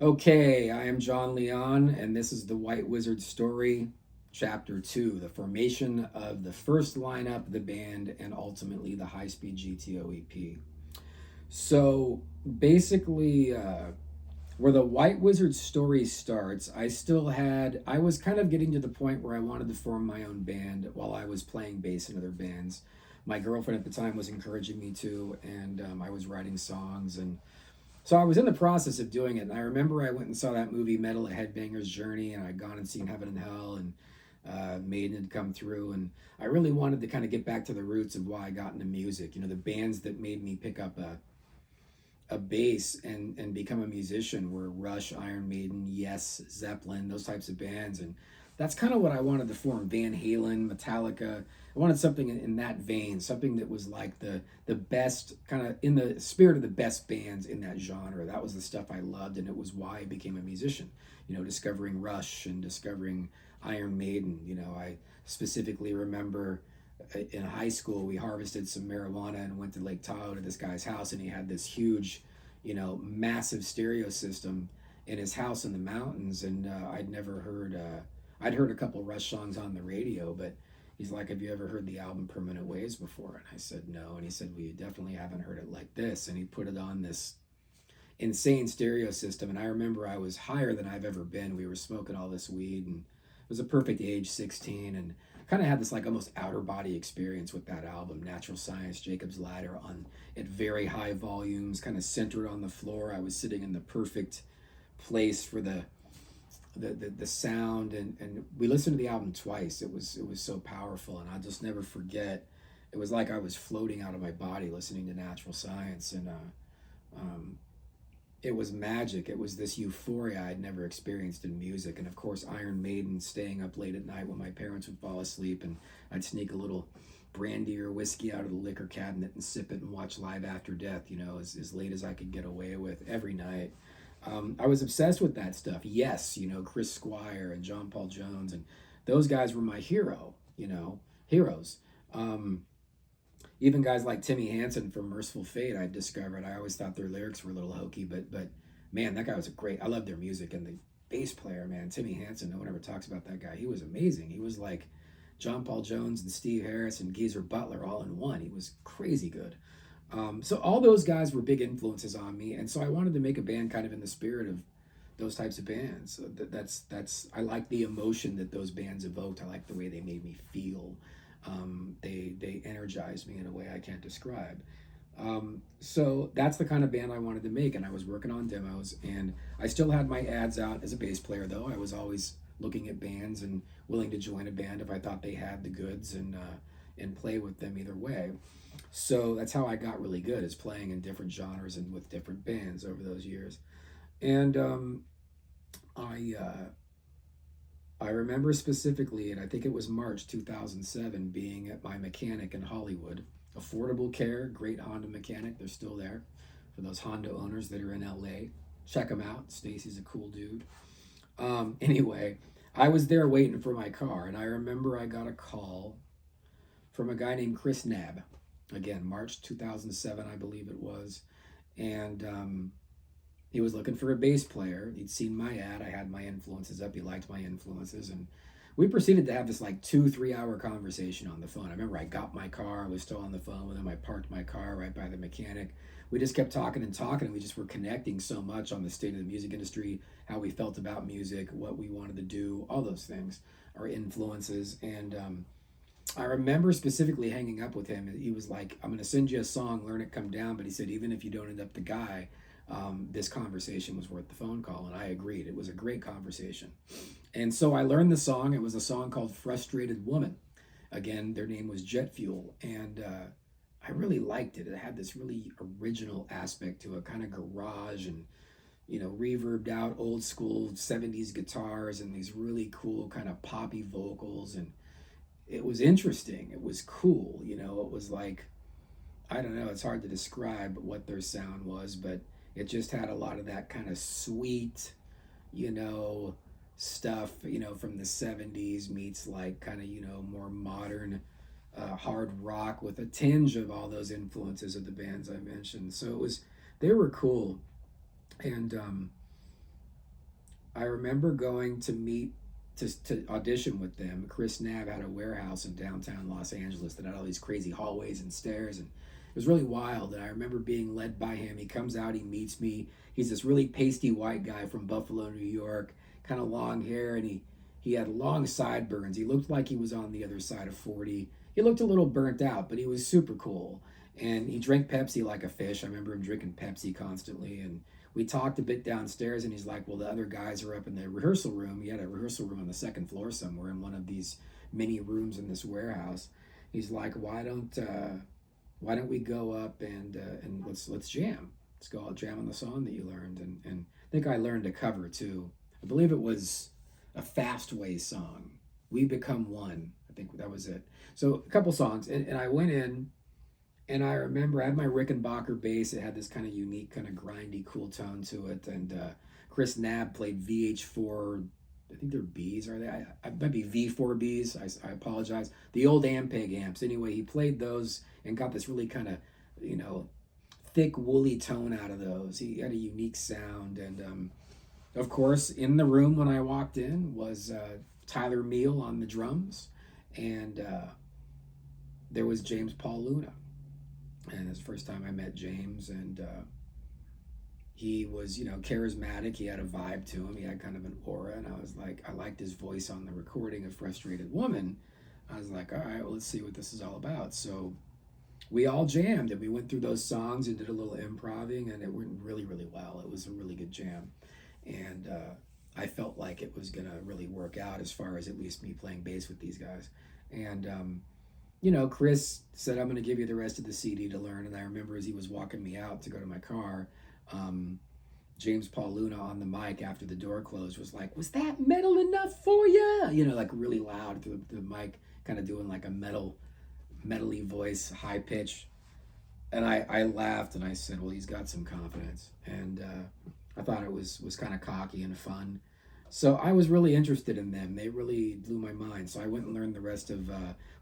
Okay, I am John Leon, and this is the White Wizzard story, Chapter 2, the formation of the first lineup of the band and ultimately the high speed GTO EP. So basically, where the White Wizzard story starts, I was kind of getting to the point where I wanted to form my own band while I was playing bass in other bands. My girlfriend at the time was encouraging me to, and I was writing songs and so I was in the process of doing it, and I remember I went and saw that movie Metal: A Headbanger's Journey, and I'd gone and seen Heaven and Hell, and Maiden had come through, and I really wanted to kind of get back to the roots of why I got into music. You know, the bands that made me pick up a bass and become a musician were Rush, Iron Maiden, Yes, Zeppelin, those types of bands, and that's kind of what I wanted to form. Van Halen, Metallica. I wanted something in that vein, something that was like the best, kind of in the spirit of the best bands in that genre. That was the stuff I loved, and it was why I became a musician. You know, discovering Rush and discovering Iron Maiden. You know, I specifically remember in high school we harvested some marijuana and went to Lake Tahoe to this guy's house, and he had this huge, massive stereo system in his house in the mountains, and I'd never heard. I'd heard a couple Rush songs on the radio, but he's like, "Have you ever heard the album Permanent Waves before?" And I said, "No." And he said, "Well, you definitely haven't heard it like this." And he put it on this insane stereo system. And I remember I was higher than I've ever been. We were smoking all this weed, and it was a perfect age, 16, and kind of had this like almost outer body experience with that album, Natural Science, Jacob's Ladder, on at very high volumes, kind of centered on the floor. I was sitting in the perfect place for the sound, and we listened to the album twice. It was so powerful, and I'll just never forget. It was like I was floating out of my body listening to Natural Science, and um, it was magic. It was this euphoria I'd never experienced in music. And of course, Iron Maiden, staying up late at night when my parents would fall asleep, and I'd sneak a little brandy or whiskey out of the liquor cabinet and sip it and watch Live After Death, as late as I could get away with every night. I was obsessed with that stuff. Yes, Chris Squire and John Paul Jones, and those guys were my heroes. Um, Even guys like Timmy Hansen from Merciful Fate, I discovered. I always thought their lyrics were a little hokey, but man, that guy was a great. I love their music, and the bass player, man, Timmy Hansen. No one ever talks about that guy. He was amazing. He was like John Paul Jones and Steve Harris and Geezer Butler all in one. He was crazy good. So all those guys were big influences on me, and so I wanted to make a band kind of in the spirit of those types of bands. So that's I like the emotion that those bands evoked. I like the way they made me feel. They energized me in a way I can't describe. So that's the kind of band I wanted to make, and I was working on demos, and I still had my ads out as a bass player. Though I was always looking at bands and willing to join a band if I thought they had the goods, and play with them either way. So that's how I got really good, is playing in different genres and with different bands over those years. And I I remember specifically, and I think it was March 2007, being at my mechanic in Hollywood. Affordable Care, great Honda mechanic. They're still there for those Honda owners that are in LA. Check them out. Stacy's a cool dude. Anyway, I was there waiting for my car, and I remember I got a call from a guy named Chris Nab. Again, March 2007, I believe it was. And he was looking for a bass player. He'd seen my ad. I had my influences up. He liked my influences. And we proceeded to have this like 2-3 hour conversation on the phone. I remember I got my car. I was still on the phone with him. I parked my car right by the mechanic. We just kept talking and talking, and we just were connecting so much on the state of the music industry, how we felt about music, what we wanted to do, all those things, our influences. And I remember specifically hanging up with him. He was like, "I'm going to send you a song, learn it, come down." But he said, even if you don't end up the guy, this conversation was worth the phone call. And I agreed. It was a great conversation. And so I learned the song. It was a song called Frustrated Woman. Again, their name was Jet Fuel. And I really liked it. It had this really original aspect to it, kind of garage and, reverbed out old school 70s guitars and these really cool kind of poppy vocals. And it was interesting. It was cool. It was like, I don't know, it's hard to describe what their sound was, but it just had a lot of that kind of sweet, you know, stuff, from the 70s meets like kind of, more modern hard rock with a tinge of all those influences of the bands I mentioned. So they were cool. And I remember going to meet to audition with them. Chris Nab had a warehouse in downtown Los Angeles that had all these crazy hallways and stairs, and it was really wild. And I remember being led by him. He comes out, he meets me. He's this really pasty white guy from Buffalo, New York, kind of long hair, and he had long sideburns. He looked like he was on the other side of 40. He looked a little burnt out, but he was super cool. And he drank Pepsi like a fish. I remember him drinking Pepsi constantly. And we talked a bit downstairs, and he's like, well, the other guys are up in the rehearsal room. He had a rehearsal room on the second floor somewhere in one of these mini rooms in this warehouse. He's like, why don't we go up and let's jam. Let's go out jam on the song that you learned. And I think I learned a cover too. I believe it was a Fastway song. We Become One. I think that was it. So a couple songs. And I went in, and I remember I had my Rickenbacker bass. It had this kind of unique, kind of grindy, cool tone to it. And Chris Nab played VH4. I think they're Bs, are they? I might be V4Bs. I apologize. The old Ampeg amps. Anyway, he played those and got this really kind of, thick, woolly tone out of those. He had a unique sound. And of course, in the room when I walked in was Tyler Meal on the drums. And there was James Paul Luna. And it's the first time I met James, and he was, charismatic. He had a vibe to him. He had kind of an aura, and I was like, I liked his voice on the recording of Frustrated Woman. I was like, all right, well, let's see what this is all about. So we all jammed, and we went through those songs and did a little improvising, and it went really, really well. It was a really good jam. And I felt like it was going to really work out as far as at least me playing bass with these guys. And, Chris said, I'm going to give you the rest of the CD to learn. And I remember as he was walking me out to go to my car, James Paul Luna on the mic after the door closed was like, was that metal enough for you? Like really loud through the mic, kind of doing like a metally voice, high pitch. And I laughed and I said, well, he's got some confidence. And I thought it was kind of cocky and fun. So I was really interested in them. They really blew my mind. So I went and learned the rest of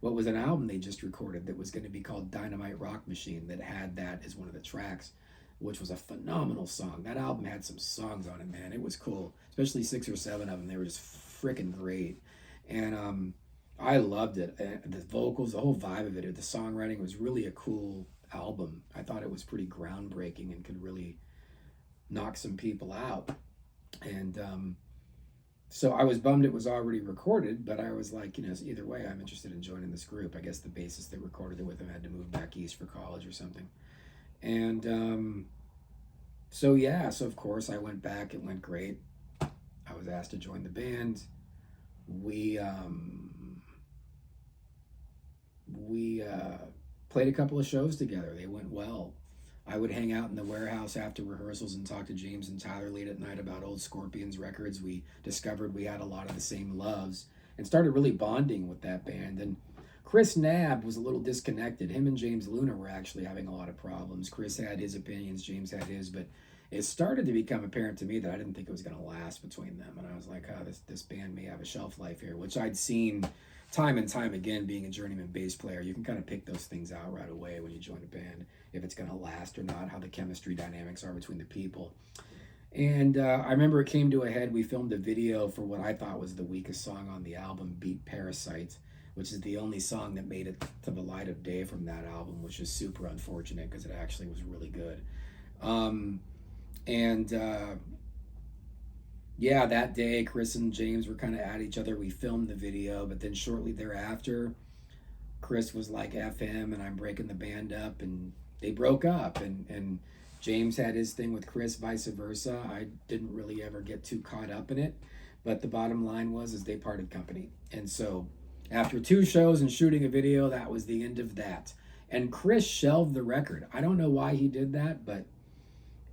what was an album they just recorded that was going to be called Dynamite Rock Machine, that had that as one of the tracks, which was a phenomenal song. That album had some songs on it, man. It was cool, especially 6 or 7 of them. They were just freaking great. And I loved it. The vocals, the whole vibe of it, the songwriting was really a cool album. I thought it was pretty groundbreaking and could really knock some people out. And so I was bummed it was already recorded, but I was like, either way, I'm interested in joining this group. I guess the bassist that recorded it with him had to move back east for college or something. And so of course I went back. It went great. I was asked to join the band. We played a couple of shows together. They went well. I would hang out in the warehouse after rehearsals and talk to James and Tyler late at night about old Scorpions records. We discovered we had a lot of the same loves and started really bonding with that band. And Chris Nab was a little disconnected. Him and James Luna were actually having a lot of problems. Chris had his opinions, James had his, but it started to become apparent to me that I didn't think it was going to last between them. And I was like, this band may have a shelf life here, which I'd seen time and time again. Being a journeyman bass player, you can kind of pick those things out right away when you join a band, if it's going to last or not, how the chemistry dynamics are between the people. And I remember it came to a head. We filmed a video for what I thought was the weakest song on the album, Beat Parasite, which is the only song that made it to the light of day from that album, which is super unfortunate because it actually was really good. That day, Chris and James were kind of at each other. We filmed the video, but then shortly thereafter, Chris was like, F him, and I'm breaking the band up, and they broke up. And James had his thing with Chris, vice versa. I didn't really ever get too caught up in it, but the bottom line is they parted company. And so after 2 shows and shooting a video, that was the end of that. And Chris shelved the record. I don't know why he did that, but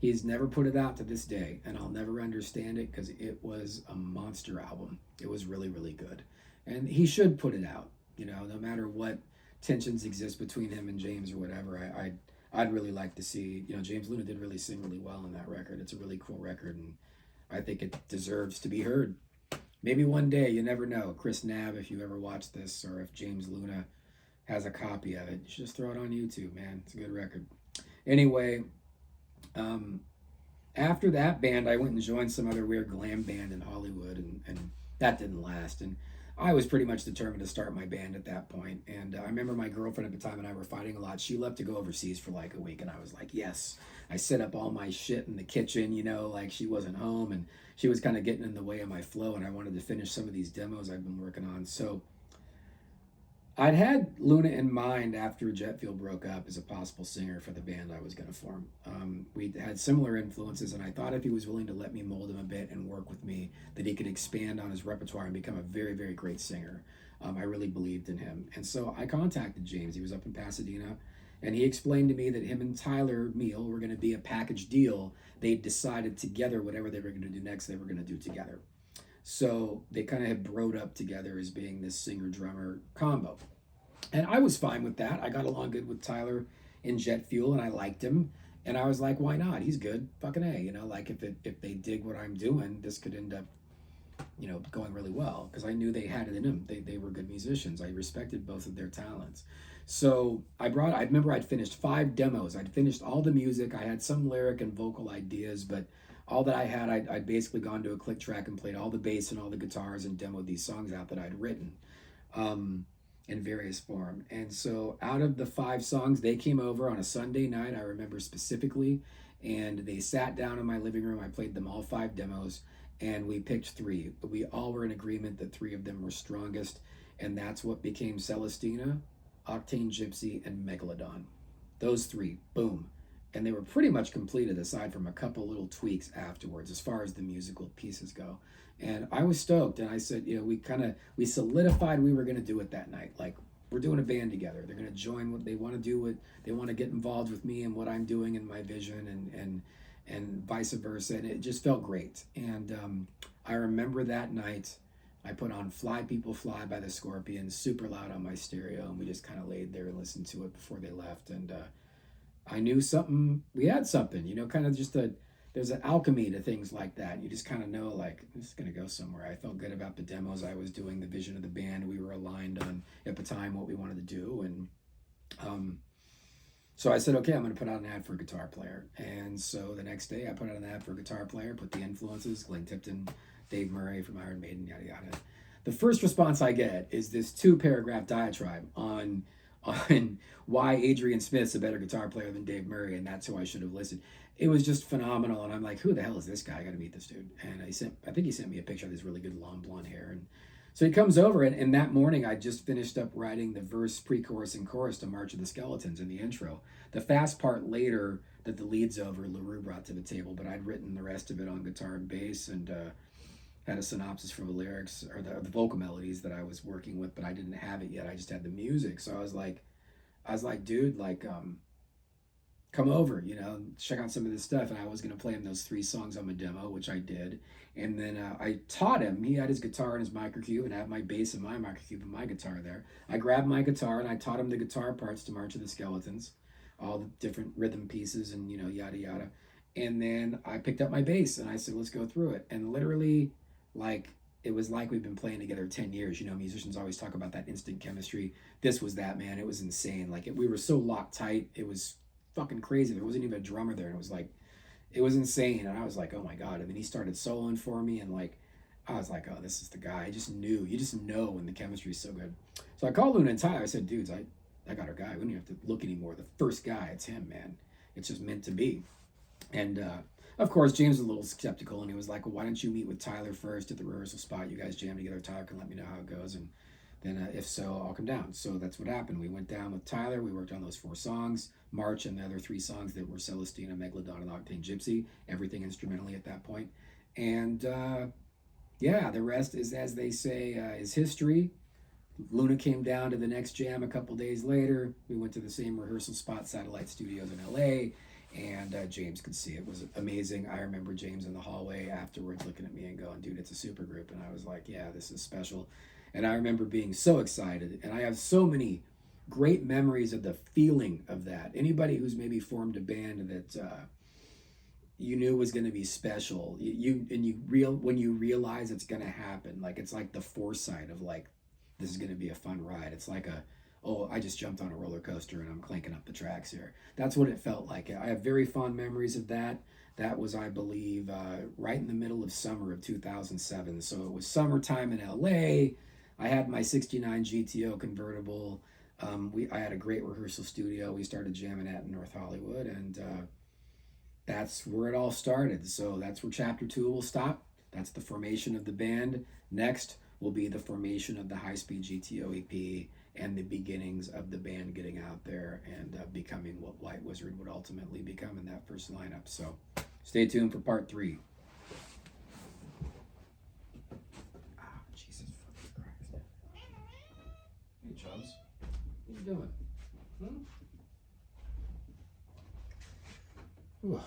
he's never put it out to this day, and I'll never understand it because it was a monster album. It was really, really good. And he should put it out, no matter what tensions exist between him and James or whatever. I'd really like to see, James Luna did really sing really well on that record. It's a really cool record, and I think it deserves to be heard. Maybe one day, you never know. Chris Nab, if you ever watch this, or if James Luna has a copy of it, you should just throw it on YouTube, man. It's a good record. Anyway, After that band, I went and joined some other weird glam band in Hollywood, and that didn't last. And I was pretty much determined to start my band at that point. And I remember my girlfriend at the time and I were fighting a lot. She left to go overseas for like a week, and I was like, yes. I set up all my shit in the kitchen, like she wasn't home, and she was kind of getting in the way of my flow, and I wanted to finish some of these demos I've been working on. So I'd had Luna in mind after Jetfield broke up as a possible singer for the band I was going to form. We had similar influences, and I thought if he was willing to let me mold him a bit and work with me, that he could expand on his repertoire and become a very, very great singer. I really believed in him. And so I contacted James. He was up in Pasadena, and he explained to me that him and Tyler Meal were going to be a package deal. They decided together whatever they were going to do next, they were going to do together. So they kind of had broed up together as being this singer-drummer combo. And I was fine with that. I got along good with Tyler in Jet Fuel, and I liked him. And I was like, why not? He's good. Fucking A. Like if they dig what I'm doing, this could end up, going really well. Because I knew they had it in them. They were good musicians. I respected both of their talents. So I remember I'd finished 5 demos. I'd finished all the music. I had some lyric and vocal ideas, but all that I had, I'd basically gone to a click track and played all the bass and all the guitars and demoed these songs out that I'd written in various form. And so out of the 5 songs, they came over on a Sunday night, I remember specifically, and they sat down in my living room. I played them all 5 demos, and we picked 3. We all were in agreement that 3 of them were strongest, and that's what became Celestina, Octane Gypsy, and Megalodon. Those 3, boom. And they were pretty much completed aside from a couple little tweaks afterwards as far as the musical pieces go. And I was stoked, and I said, we solidified we were going to do it that night. Like, we're doing a band together. They're going to join what they want to do. They want to get involved with me and what I'm doing and my vision, and vice versa. And it just felt great. And I remember that night, I put on Fly People Fly by the Scorpions super loud on my stereo, and we just kind of laid there and listened to it before they left. And I knew we had something, kind of there's an alchemy to things like that. You just kind of know, like, this is going to go somewhere. I felt good about the demos I was doing, the vision of the band. We were aligned on, at the time, what we wanted to do. And so I said, okay, I'm going to put out an ad for a guitar player. And so the next day I put out an ad for a guitar player, put the influences, Glenn Tipton, Dave Murray from Iron Maiden, yada, yada. The first response I get is this 2-paragraph diatribe on why Adrian Smith's a better guitar player than Dave Murray, and that's who I should have listened. It was just phenomenal, and I'm like, who the hell is this guy? I got to meet this dude. And I think he sent me a picture of his really good long blonde hair. And so he comes over, and that morning I just finished up writing the verse, pre-chorus, and chorus to March of the Skeletons in the intro. The fast part later that the lead's over, LaRue brought to the table, but I'd written the rest of it on guitar and bass, and had a synopsis for the lyrics or the vocal melodies that I was working with, but I didn't have it yet. I just had the music. So I was like, dude, like, come over, check out some of this stuff. And I was going to play him those 3 songs on my demo, which I did. And then I taught him. He had his guitar and his microcube, and I had my bass and my microcube and my guitar there. I grabbed my guitar and I taught him the guitar parts to March of the Skeletons, all the different rhythm pieces and, yada, yada. And then I picked up my bass and I said, let's go through it. And literally, like, it was like we've been playing together 10 years. Musicians always talk about that instant chemistry. This was that, man. It was insane. Like, we were so locked tight. It was fucking crazy. There wasn't even a drummer there. And it was insane. And I was like, oh my God. And then he started soloing for me. And like, I was like, oh, this is the guy. I just knew. You just know when the chemistry is so good. So I called Luna and Tyler. I said, dudes, I got our guy. We don't even have to look anymore. The first guy, it's him, man. It's just meant to be. And of course, James was a little skeptical, and he was like, well, why don't you meet with Tyler first at the rehearsal spot? You guys jam together. Tyler can let me know how it goes, and then if so, I'll come down. So that's what happened. We went down with Tyler. We worked on those 4 songs, March, and the other 3 songs that were Celestina, Megalodon, and Octane Gypsy, everything instrumentally at that point. And yeah, the rest is, as they say, is history. Luna came down to the next jam a couple days later. We went to the same rehearsal spot, Satellite Studios in LA, and James could see it. It was amazing. I remember James in the hallway afterwards looking at me and going, dude, it's a super group. And I was like, yeah, this is special. And I remember being so excited. And I have so many great memories of the feeling of that. Anybody who's maybe formed a band that you knew was going to be special, when you realize it's going to happen, like, it's like the foresight of, like, this is going to be a fun ride. It's like oh, I just jumped on a roller coaster and I'm clanking up the tracks here. That's what it felt like. I have very fond memories of that. That was, I believe, right in the middle of summer of 2007. So it was summertime in LA. I had my 69 GTO convertible. I had a great rehearsal studio we started jamming at in North Hollywood, and that's where it all started. So that's where chapter 2 will stop. That's the formation of the band. Next will be the formation of the High Speed GTO EP and the beginnings of the band getting out there and becoming what White Wizzard would ultimately become in that first lineup. So stay tuned for part 3. Jesus fucking Christ. Hey, Chubbs. What are you doing? Whew.